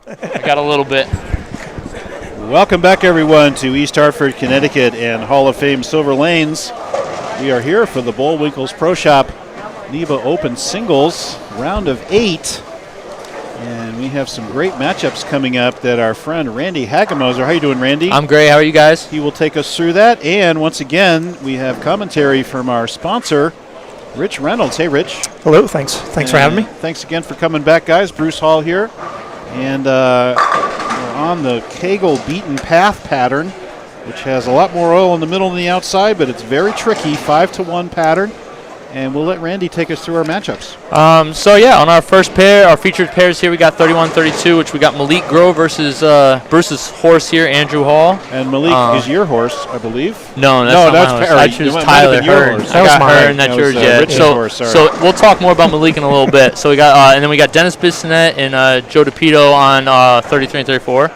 I got a little bit. Welcome back, everyone, to East Hartford, Connecticut, and Hall of Fame Silver Lanes. We are here for the Bowlwinkles Pro Shop NEBA Open Singles, round of 8. And we have some great matchups coming up that our friend Randy Hagamoser. How you doing, Randy? I'm great. How are you guys? He will take us through that. And once again, we have commentary from our sponsor, Rich Reynolds. Hey, Rich. Hello. Thanks for having me. Thanks again for coming back, guys. Bruce Hall here. And we're on the Kegel beaten path pattern, which has a lot more oil in the middle than the outside, but it's very tricky, 5-to-1 pattern. And we'll let Randy take us through our matchups. On our first pair, our featured pairs here, we got 31-32, which we got Malik Grove versus Bruce's horse here, Andrew Hall. And Malik is your horse, I believe. No, that's my horse. I choose Tyler Hearn. I got Hearn, that's yours, yeah. So we'll talk more about Malik in a little bit. So we got, and then we got Dennis Bissonette and Joe DePito on 33 and 34.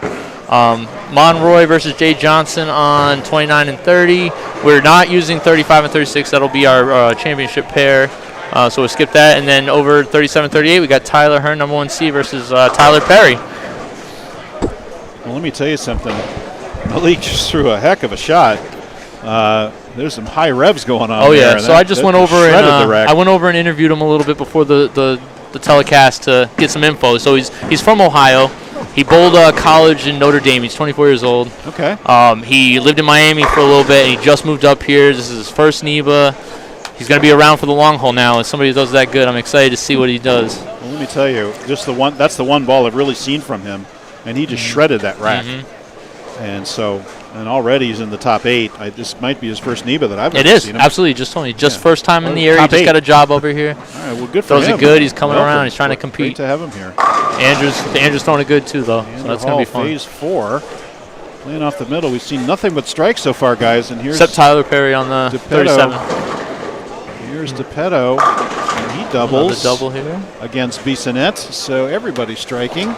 Monroy versus Jay Johnson on 29 and 30. We're not using 35 and 36. That'll be our championship pair. So we'll skip that. And then over 37-38, we got Tyler Hearn, number 1 seed, versus Tyler Perry. Well, let me tell you something. Malik just threw a heck of a shot. There's some high revs going on. Oh yeah. So I just went over and interviewed him a little bit before the telecast to get some info. So he's from Ohio. He bowled college in Notre Dame. He's 24 years old. Okay. He lived in Miami for a little bit, and he just moved up here. This is his first NEBA. He's going to be around for the long haul now. As somebody who does that good, I'm excited to see what he does. Well, let me tell you, that's the one ball I've really seen from him, and he just shredded that rack. And already he's in the top 8. This might be his first NEBA that I've ever seen him. Absolutely. Just first time in the area. He just got a job over here. All right, well, good for him. Throws it good. He's coming around. He's trying to compete. Great to have him here. Andrew's throwing it good too, though. Andrew so that's Hall, going to be fun. Phase 4. Playing off the middle. We've seen nothing but strikes so far, guys. And here's except Tyler Perry on the 37. Here's DePetto. And he doubles. Another double here. Against Bissonette. So everybody's striking.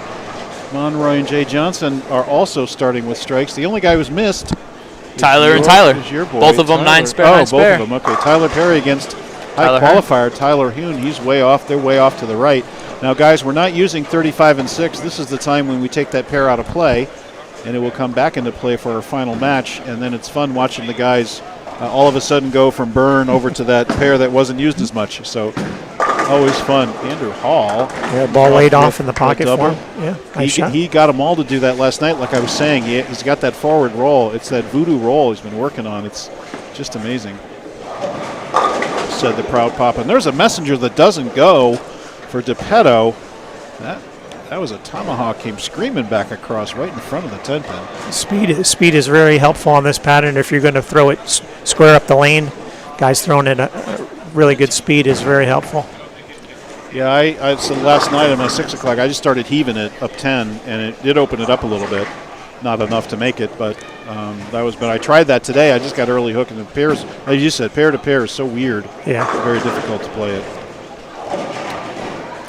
Monroy and Jay Johnson are also starting with strikes. The only guy who's missed Tyler and Tyler. Your boy, both of them 9 spare. Oh, both of them. Okay, Tyler Perry against high qualifier Tyler Hearn. He's way off. They're way off to the right. Now, guys, we're not using 35 and 6. This is the time when we take that pair out of play, and it will come back into play for our final match. And then it's fun watching the guys all of a sudden go from burn over to that pair that wasn't used as much. So always fun. Andrew Hall. Yeah, ball laid off in the pocket for him. Yeah, nice shot. He got them all to do that last night. Like I was saying, he's got that forward roll. It's that voodoo roll he's been working on. It's just amazing. Said the proud papa. And there's a messenger that doesn't go for DePetto. That was a tomahawk came screaming back across right in front of the 10-pin. Speed is very helpful on this pattern. If you're going to throw it square up the lane, guys throwing it a really good speed is very helpful. Yeah, so last night on my 6 o'clock, I just started heaving it up 10, and it did open it up a little bit. Not enough to make it, but but I tried that today. I just got early hook, and the pairs, as you said, pair to pair is so weird. Yeah. Very difficult to play it.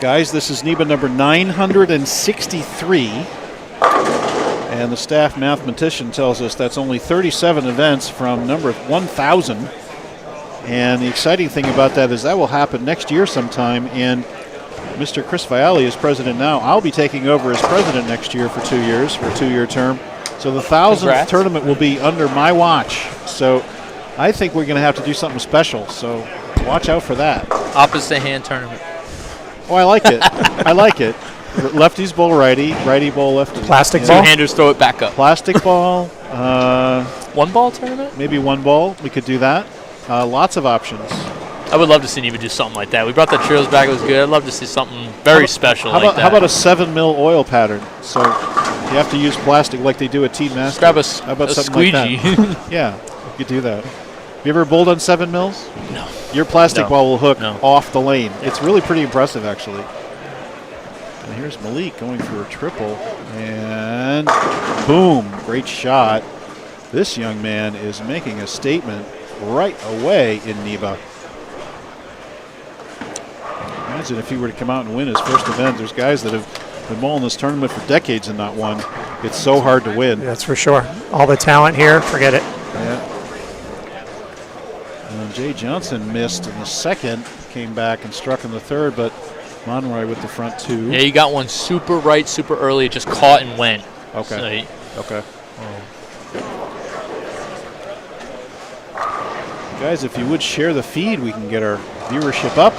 Guys, this is NEBA number 963, and the staff mathematician tells us that's only 37 events from number 1,000. And the exciting thing about that is that will happen next year sometime, and Mr. Chris Viali is president now. I'll be taking over as president next year for 2 years, for a 2-year term. So the 1,000th tournament will be under my watch. So I think we're going to have to do something special, so watch out for that. Opposite hand tournament. Oh, I like it. I like it. Lefties bowl righty, righty bowl lefty. Plastic ball? Two-handers throw it back up. Plastic ball. One ball tournament? Maybe one ball. We could do that. Lots of options. I would love to see NEBA do something like that. We brought the Trios back. It was good. I'd love to see something very special like that. How about a 7 mil oil pattern? So you have to use plastic like they do at Team Master. Grab a squeegee. Like that? Yeah, you could do that. You ever bowled on 7 mils? No. Your plastic ball will hook off the lane. It's really pretty impressive, actually. And here's Malik going for a triple. And boom, great shot. This young man is making a statement right away in NEBA. Imagine if he were to come out and win his first event. There's guys that have been bowling this tournament for decades and not won. It's so hard to win. That's for sure. All the talent here, forget it. Yeah. And Jay Johnson missed in the second, came back and struck in the third, but Monroy with the front 2. Yeah, you got one super right, super early. It just caught and went. Okay. Okay. Guys, if you would share the feed, we can get our viewership up.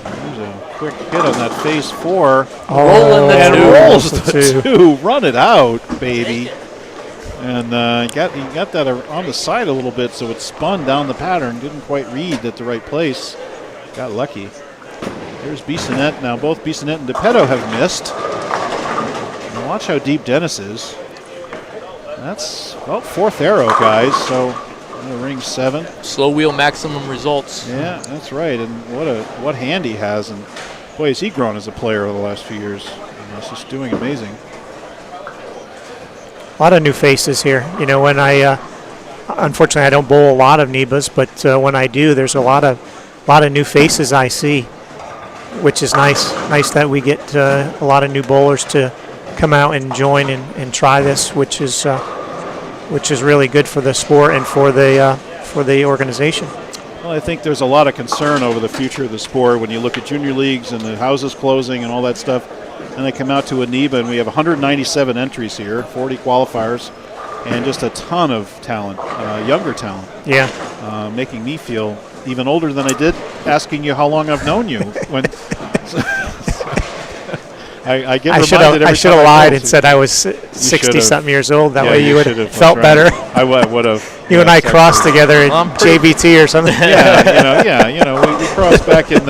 There's a quick hit on that phase 4. Rolling the and two. Rolls the 2. Run it out, baby. And he got that on the side a little bit, so it spun down the pattern. Didn't quite read at the right place. Got lucky. There's Bissonette. Now both Bissonette and DePetto have missed. And watch how deep Dennis is. That's about 4th arrow, guys. So ring 7. Slow wheel maximum results. Yeah, that's right. And what hand he has. And boy, has he grown as a player over the last few years. He's just doing amazing. A lot of new faces here. You know, when unfortunately I don't bowl a lot of NEBAs, but when I do, there's a lot of new faces I see, which is nice. Nice that we get a lot of new bowlers to come out and join and try this, which is really good for the sport and for the organization. Well, I think there's a lot of concern over the future of the sport when you look at junior leagues and the houses closing and all that stuff. And they come out to a NEBA, and we have 197 entries here, 40 qualifiers, and just a ton of talent, younger talent. Yeah. Making me feel even older than I did asking you how long I've known you. When I get reminded I should have lied and said I was 60-something years old. That way you would have felt better. I would have. You and I crossed together at JBT or something. We crossed back in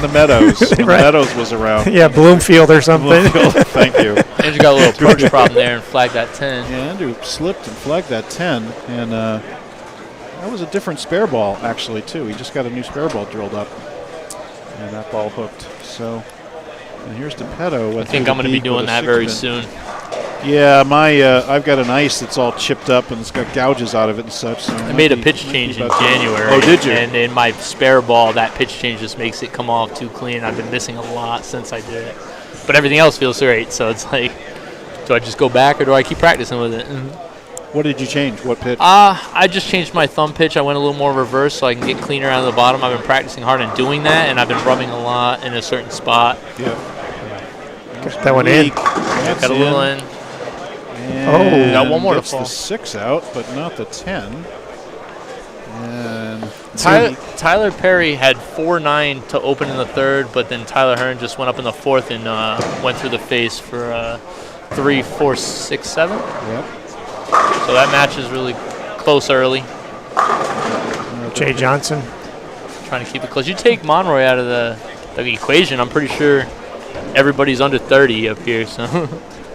the Meadows. When Right. the Meadows was around. Yeah, Bloomfield or something. Bloomfield, thank you. Andrew got a little approach problem there and flagged that 10. Yeah, Andrew slipped and flagged that 10, and that was a different spare ball, actually, too. He just got a new spare ball drilled up, and that ball hooked. So, and here's DePetto. I think I'm going to be doing that very soon. Yeah, I've got an ice that's all chipped up and it's got gouges out of it and such. So I made a pitch change in January. Oh, did you? And in my spare ball, that pitch change just makes it come off too clean. I've been missing a lot since I did it. But everything else feels great, so it's like, do I just go back or do I keep practicing with it? What did you change? What pitch? I just changed my thumb pitch. I went a little more reverse so I can get cleaner out of the bottom. I've been practicing hard on doing that, and I've been rubbing a lot in a certain spot. Yeah. Got that one in. Got a little in. And got one more to gets fall. the 6 out, but not the 10. And Tyler Perry had 4-9 to open in the 3rd, but then Tyler Hearn just went up in the 4th and went through the face for 3, 4, 6, 7. Yep. So that match is really close early. Jay Johnson. Trying to keep it close. You take Monroy out of the equation, I'm pretty sure everybody's under 30 up here. So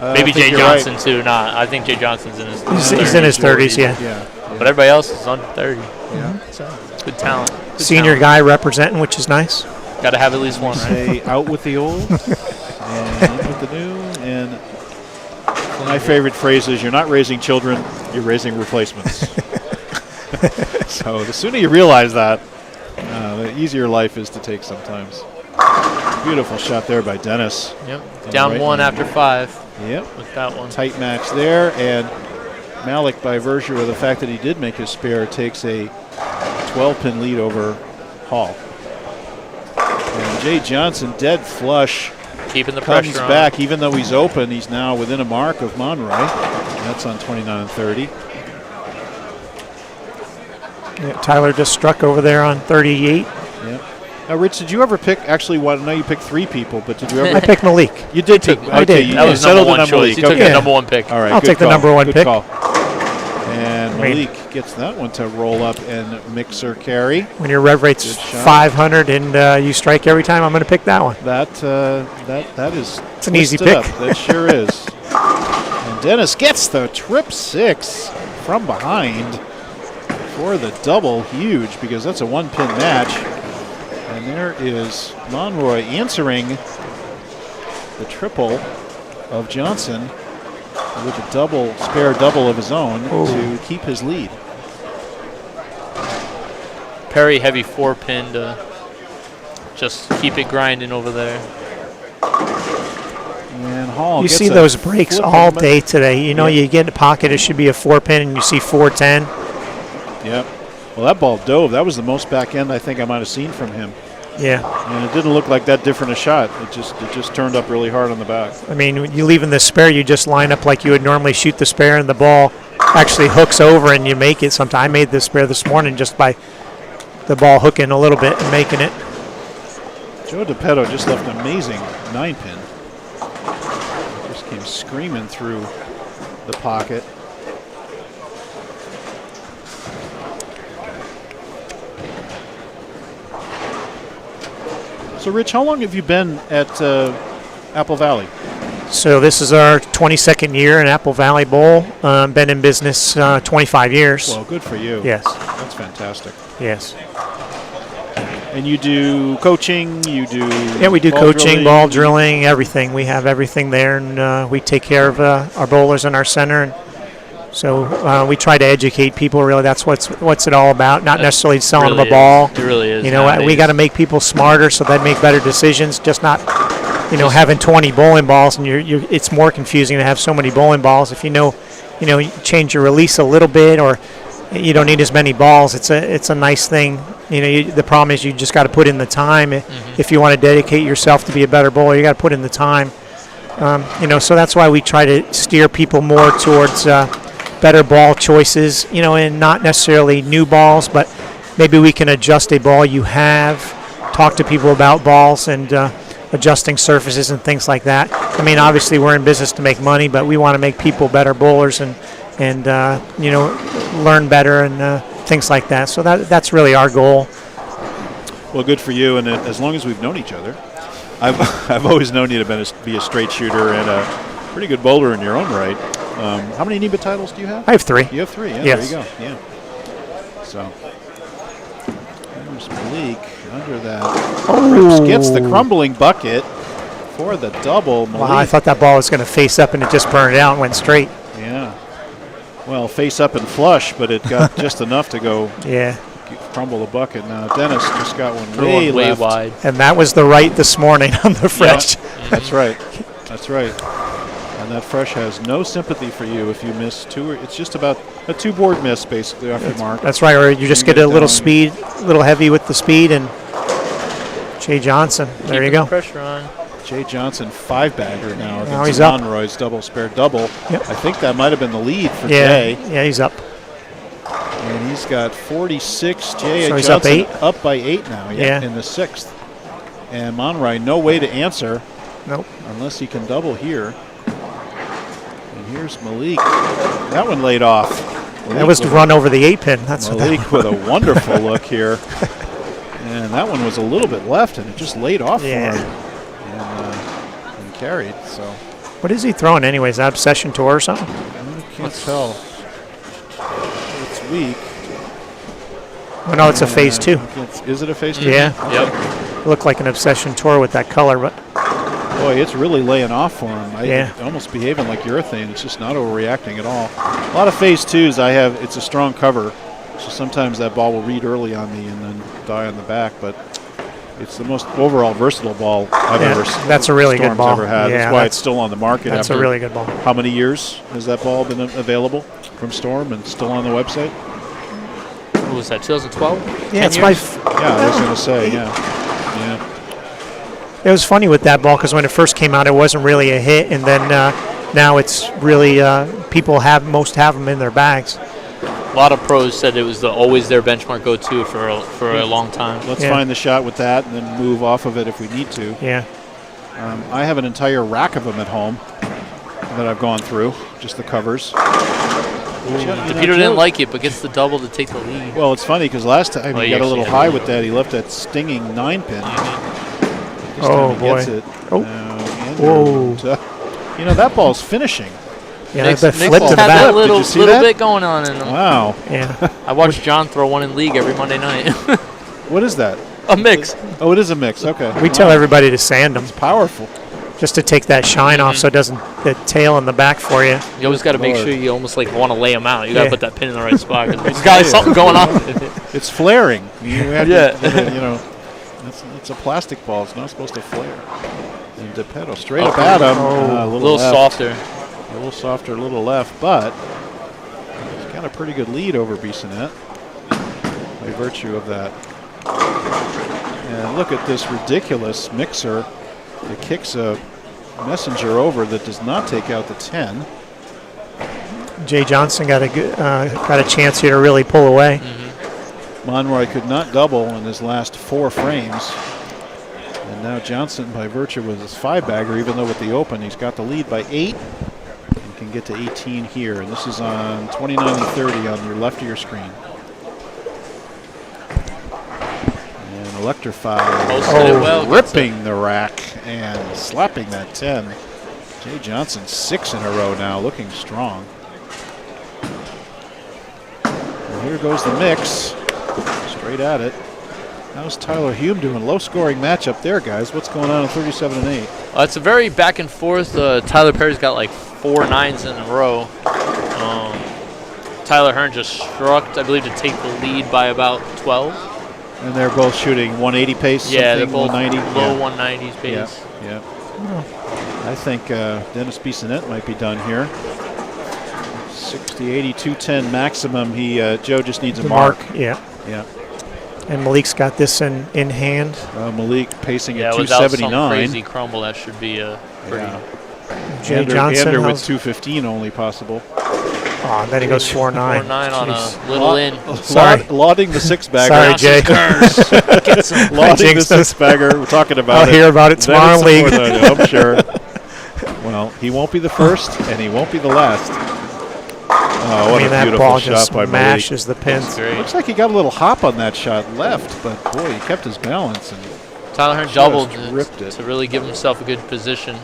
maybe Jay Johnson right. too. I think Jay Johnson's in his 30s. He's in his 30s, yeah. But everybody else is under 30. Yeah. So good talent. Senior guy representing, which is nice. Got to have at least one, right? Say out with the old and in with the new. And my favorite phrase is, you're not raising children, you're raising replacements. So the sooner you realize that, the easier life is to take sometimes. Beautiful shot there by Dennis. Yep. Down 1 after 5. Yep. With that one. Tight match there, and Malik, by virtue of the fact that he did make his spare, takes a 12-pin lead over Hall. And Jay Johnson, dead flush, keeping the pressure comes on. back. Even though he's open, he's now within a mark of Monroy. And that's on 29 and 30. Yeah, Tyler just struck over there on 38. Yep. Now, Rich, did you ever pick, actually, I know you picked 3 people, but did you ever? I picked Malik. You did pick. I did. You That was settled number on one choice. Malik. You took Okay. the number 1 pick. All right, I'll good take the call. number 1 Good pick. Call. And Malik gets that one to roll up and mixer carry. When your rev rate's 500 and you strike every time, I'm going to pick that one. That is. It's an easy twisted pick. up. That sure is. And Dennis gets the trip 6 from behind for the double. Huge, because that's a 1-pin match. And there is Monroy answering the triple of Johnson with a spare double of his own to keep his lead. Perry heavy 4-pin to just keep it grinding over there. And Hall You gets see a those breaks flip all of- day today. You know, you get in the pocket, it should be a 4-pin, and you see 410. Yep. Well, that ball dove. That was the most back end I think I might have seen from him. Yeah. And it didn't look like that different a shot. It just turned up really hard on the back. I mean, when you leave in the spare, you just line up like you would normally shoot the spare, and the ball actually hooks over and you make it. Sometimes I made the spare this morning just by the ball hooking a little bit and making it. Joe DePetto just left an amazing 9-pin. Just came screaming through the pocket. So, Rich, how long have you been at Apple Valley? So this is our 22nd year in Apple Valley Bowl. Been in business 25 years. Well, good for you. Yes. That's fantastic. Yes. And you do coaching, you do... Yeah, we do coaching, ball drilling, everything. We have everything there, and we take care of our bowlers in our center. And so we try to educate people, really. That's what's it all about, not necessarily selling them a ball. It really is. You know, we got to make people smarter so they make better decisions, just not, having 20 bowling balls, and it's more confusing to have so many bowling balls. If you change your release a little bit, or you don't need as many balls, it's a nice thing. The problem is you just got to put in the time. If you want to dedicate yourself to be a better bowler, you got to put in the time. So that's why we try to steer people more towards better ball choices, and not necessarily new balls, but maybe we can adjust a ball you have, talk to people about balls and adjusting surfaces and things like that. I mean, obviously we're in business to make money, but we want to make people better bowlers and learn better and things like that. So that's really our goal. Well, good for you. And as long as we've known each other, I've always known you to be a straight shooter and a pretty good bowler in your own right. How many NEBA titles do you have? I have 3. You have 3, yeah. Yes. There you go, yeah. So, there's Malik under that. Oh. Gets the crumbling bucket for the double. Malik. Wow, I thought that ball was going to face up and it just burned out and went straight. Yeah. Well, face up and flush, but it got just enough to go crumble the bucket. Now, Dennis just got one way wide. And that was the right this morning on the fresh. Yeah, that's right. That's right. And that fresh has no sympathy for you if you miss 2. It's just about a 2-board miss, basically, off your mark. That's right, or you just get a little speed, a little heavy with the speed, and Jay Johnson, there you go. Pressure on. Jay Johnson 5-bagger now Now against he's up. Monroy's double spare double. Yep. I think that might have been the lead for Jay. Yeah, he's up. And he's got 46. Jay So he's Johnson up 8? Up by 8 now, Yeah. in the 6th. And Monroy, no way to answer. Nope. Unless he can double here. And here's Malik. That one laid off. That was to run over the 8-pin. That's Malik with a wonderful look here. And that one was a little bit left, and it just laid off for him. And carried, so. What is he throwing anyways? Is that Obsession Tour or something? I can't tell. It's weak. Oh, no, it's a phase 2. Is it a phase 2? Yeah. Yep. Looked like an Obsession Tour with that color, but. Boy, it's really laying off for him. Yeah. Almost behaving like urethane. It's just not overreacting at all. A lot of phase 2s it's a strong cover. So sometimes that ball will read early on me and then die on the back, but it's the most overall versatile ball I've ever seen. That's a really good ball. Ever had. Yeah, that's why it's still on the market. That's a really good ball. How many years has that ball been available from Storm and still on the website? What was that, 2012? Yeah, it's I was going to say, yeah. It was funny with that ball because when it first came out, it wasn't really a hit, and then now it's really people most have them in their bags. A lot of pros said it was always their benchmark go-to for a long time. Let's find the shot with that and then move off of it if we need to. Yeah. I have an entire rack of them at home that I've gone through, just the covers. Peter didn't like it, but gets the double to take the lead. Well, it's funny because last time he got a little high with that. He left that stinging 9-pin. Oh, boy. Gets it. Oh. Whoa. That ball's finishing. Yeah, Nick's that flip to the had back. a little Did you see that? bit going on in them. Wow. Yeah. I watched John throw one in league every Monday night. What is that? A mix. Oh, it is a mix. Okay. We tell everybody to sand them It's powerful. just to take that shine off so it doesn't the tail in the back for you. You always got to make Lord. sure you almost want to lay them out. You got to put that pin in the right spot. 'Cause there's got something going on. It's flaring. You have Yeah. to, it's a plastic ball. It's not supposed to flare. And DePetto straight up at him. A A little left. softer. A little softer, a little left, but he's got a pretty good lead over Bissonnette by virtue of that. And look at this ridiculous mixer. It kicks a messenger over that does not take out the 10. Jay Johnson got a chance here to really pull away. Monroy could not double in his last 4 frames. And now Johnson, by virtue of his 5-bagger, even though with the open, he's got the lead by 8 and can get to 18 here. And this is on 29 and 30 on your left of your screen. And electrified, ripping the rack and slapping that 10. Jay Johnson 6 in a row now, looking strong. And here goes the mix. Straight at it. How's Tyler Hume doing? Low-scoring matchup there, guys. What's going on at 37 and 8? It's a very back and forth. Tyler Perry's got like 4 9s in a row. Tyler Hearn just struck, I believe, to take the lead by about 12. And they're both shooting 180 pace. Yeah, they're both 190? low 190s pace. Yeah. I think Dennis Bissonnette might be done here. 60, 80, 210 maximum. Joe just needs a mark. Yeah. Yeah. And Malik's got this in hand. Malik pacing at without 279. some crazy crumble, that should be a pretty. Jay Johnson with 215 only possible. Oh, and then he goes 4-9. 4-9 on a little in. Sorry. Lauding the 6-bagger. Sorry, Jay. Get some. Lauding the 6-bagger. We're talking about I'll hear about it tomorrow in league. I'm sure. Well, he won't be the first, and he won't be the last. Oh, what a that beautiful ball shot just by mashes Malik. the pins. Looks like he got a little hop on that shot left, but boy, he kept his balance. And Tyler Hearn doubled ripped it to really give himself a good position.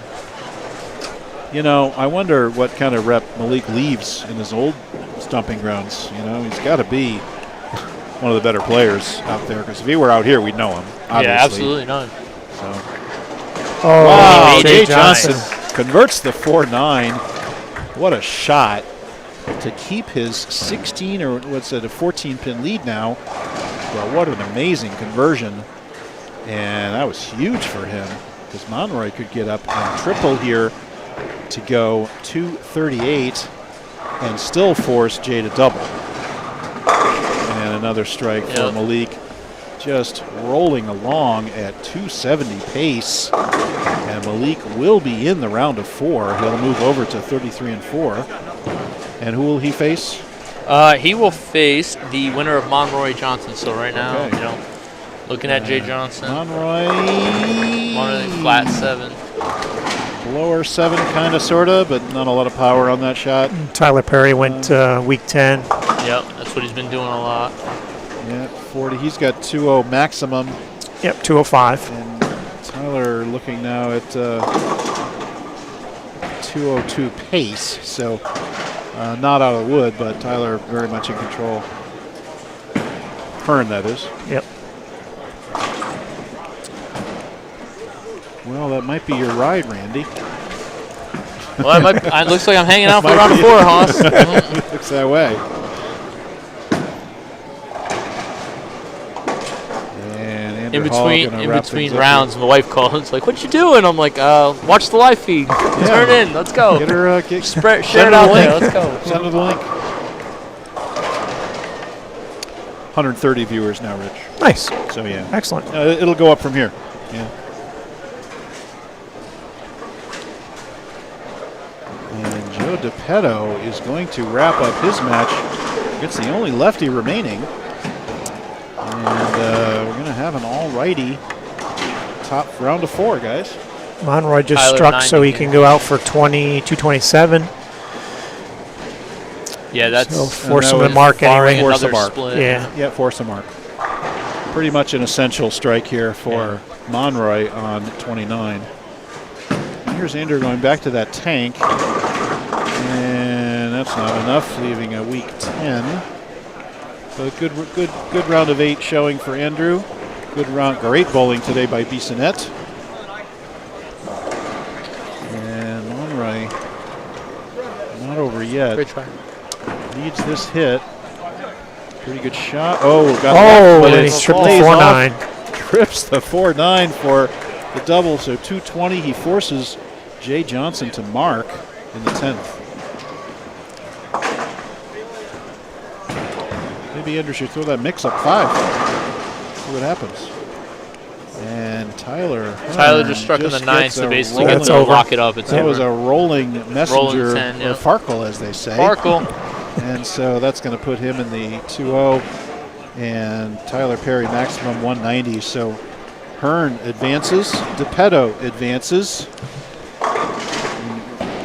You know, I wonder what kind of rep Malik leaves in his old stomping grounds. You know, he's got to be one of the better players out there, because if he were out here, we'd know him, obviously. Yeah, absolutely not. So. Oh, wow, Jay Johnson converts the 4-9. What a shot to keep his 16 or what's it, a 14-pin lead now. Well, what an amazing conversion. And that was huge for him, because Monroy could get up and triple here to go 238 and still force Jay to double. And another strike for Malik, just rolling along at 270 pace. And Malik will be in the round of 4. He'll move over to 33 and 4. And who will he face? He will face the winner of Monroy Johnson. So right now, you know, looking at Jay Johnson. Monroy flat 7. Lower 7 kind of, sort of, but not a lot of power on that shot. Tyler Perry went week 10. Yep, that's what he's been doing a lot. Yeah, 40. He's got 2-0 maximum. Yep, 205. And Tyler looking now at 202 pace. So not out of the wood, but Tyler very much in control. Hearn, that is. Yep. Well, that might be your ride, Randy. Well, it looks like I'm hanging out for round 4, Hoss. Looks that way. And in between rounds, my wife calls, like, "What you doing?" I'm like, "Watch the live feed. Turn in. Let's go. Get her, share it out there. Let's go. Send her the link." 130 viewers now, Rich. Nice. So yeah, excellent. It'll go up from here. Yeah. And Joe DePetto is going to wrap up his match. It's the only lefty remaining. And we're going to have an all-righty top round of 4, guys. Monroy just struck so he can go out for 227. Yeah, that's... So force him to mark anyway. Force a mark. Yeah, force a mark. Pretty much an essential strike here for Monroy on 29. Here's Andrew going back to that tank. And that's not enough, leaving a weak 10. So good round of 8 showing for Andrew. Good round, great bowling today by Bissonnette. And Monroy not over yet. Great try. Needs this hit. Pretty good shot. Oh, got and he tripped the 4-9. Trips the 4-9 for the double. So 220. He forces Jay Johnson to mark in the 10th. Maybe Andrew should throw that mix up 5. See what happens. Tyler just struck in the 9th, so basically gets to over. lock it up. That was a rolling messenger, rolling 10, or Farkle, as they say. Farkle. And so that's going to put him in the 2-0. And Tyler Perry, maximum 190. So Hearn advances. DePetto advances.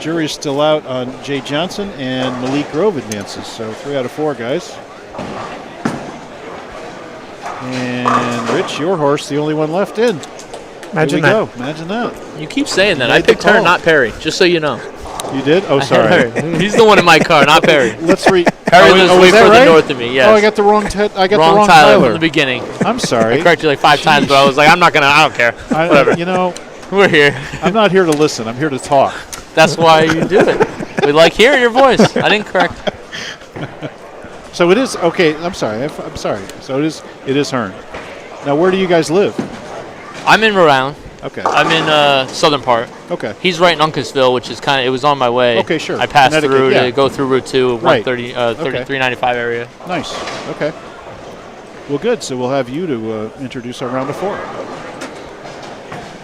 Jury's still out on Jay Johnson, and Malik Grove advances. So 3 out of 4 guys. And Rich, your horse, the only one left in. Imagine that. Go. Imagine that. You keep saying that. I picked her, not Perry, just so you know. You did? Oh, sorry. He's the one in my car, not Perry. Let's read. Perry lives way further north of me. Yes. Oh, I got the wrong. I got the wrong Tyler from the beginning. I'm sorry. I corrected you like 5 times, but I was like, I don't care. Whatever. You know, we're here. I'm not here to listen. I'm here to talk. That's why you do it. We like hearing your voice. I didn't correct. So it is okay. I'm sorry. I'm sorry. So it is Hearn. Now, where do you guys live? I'm in Rhode Island. Okay. I'm in southern part. Okay. He's right in Uncasville, which is it was on my way. Okay, sure. I passed through to go through Route 2, right. 395 area. Nice. Okay. Well, good. So we'll have you to introduce our round of 4.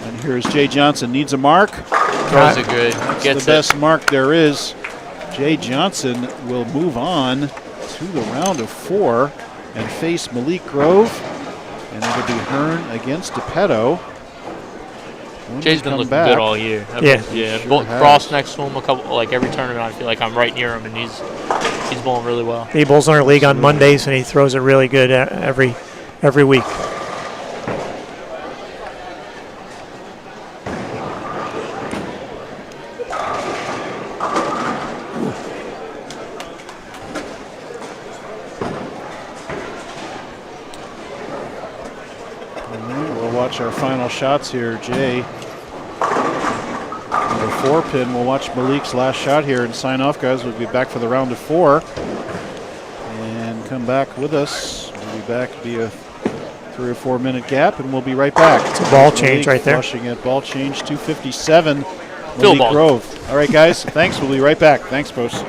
And here's Jay Johnson. Needs a mark. Throws it good. Gets the best mark there is. Jay Johnson will move on to the round of 4 and face Malik Grove. And it'll be Hearn against DePetto. Jay's been looking good all year. Yeah. Sure Cross next to him a couple, like every tournament. I feel like I'm right near him, and he's bowling really well. He bowls in our league on Mondays, and he throws it really good every week. Watch our final shots here, Jay. The 4 pin. We'll watch Malik's last shot here and sign off, guys. We'll be back for the round of 4 and come back with us. We'll be back via 3 or 4 minute gap, and we'll be right back. It's a ball change right there. Flushing at ball change 257. Malik Grove. All right, guys. Thanks. We'll be right back. Thanks, folks.